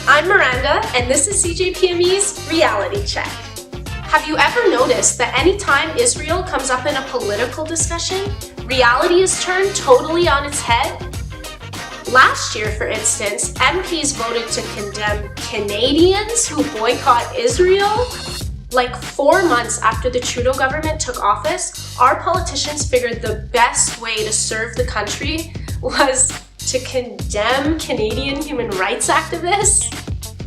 I'm Miranda, and this is CJPME's Reality Check. Have you ever noticed that anytime Israel comes up in a political discussion, reality is turned totally on its head? Last year, for instance, MPs voted to condemn Canadians who boycott Israel. Like 4 months after the Trudeau government took office, our politicians figured the best way to serve the country was to condemn Canadian human rights activists.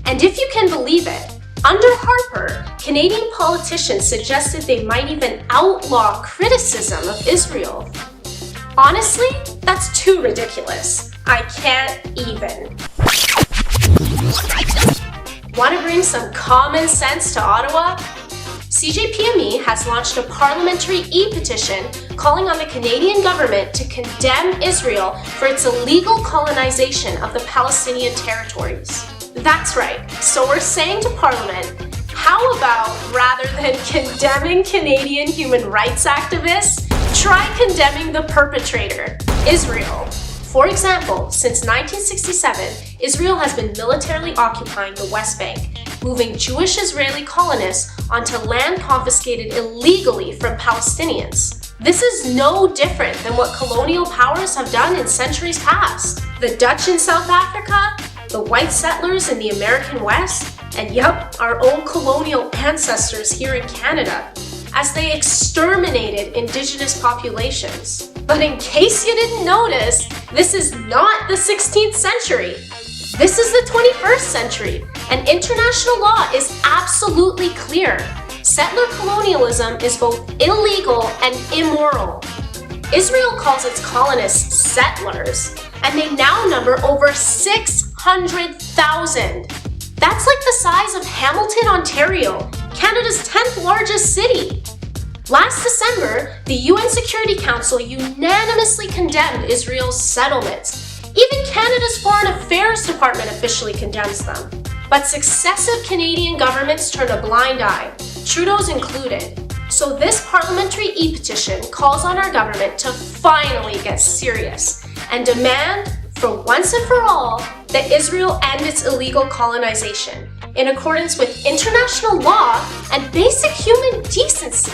And if you can believe it, under Harper, Canadian politicians suggested they might even outlaw criticism of Israel. Honestly, that's too ridiculous. I can't even. Want to bring some common sense to Ottawa? CJPME has launched a parliamentary ePetition calling on the Canadian government to condemn Israel for its illegal colonization of the Palestinian territories. That's right, so we're saying to Parliament, how about rather than condemning Canadian human rights activists, try condemning the perpetrator, Israel. For example, since 1967, Israel has been militarily occupying the West Bank, moving Jewish Israeli colonists onto land confiscated illegally from Palestinians. This is no different than what colonial powers have done in centuries past. The Dutch in South Africa, the white settlers in the American West, and yup, our own colonial ancestors here in Canada, as they exterminated indigenous populations. But in case you didn't notice, this is not the 16th century. This is the 21st century, and international law is absolutely clear. Settler colonialism is both illegal and immoral. Israel calls its colonists settlers, and they now number over 600,000. That's like the size of Hamilton, Ontario, Canada's 10th largest city. Last December, the UN Security Council unanimously condemned Israel's settlements. Even Canada's Foreign Affairs Department officially condemns them. But successive Canadian governments turned a blind eye, Trudeau's included. So this parliamentary e-petition calls on our government to finally get serious and demand, for once and for all, that Israel end its illegal colonization in accordance with international law and basic human decency.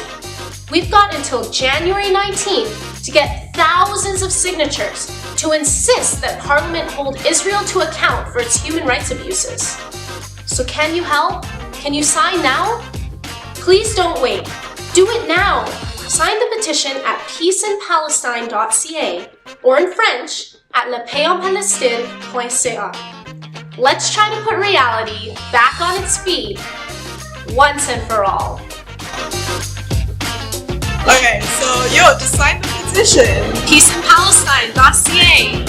We've got until January 19th to get thousands of signatures to insist that Parliament hold Israel to account for its human rights abuses. So can you help? Can you sign now? Please don't wait. Do it now. Sign the petition at peaceinpalestine.ca or in French at lepaixenpalestine.ca. Let's try to put reality back on its feet once and for all. Okay, so just sign the petition. peaceinpalestine.ca.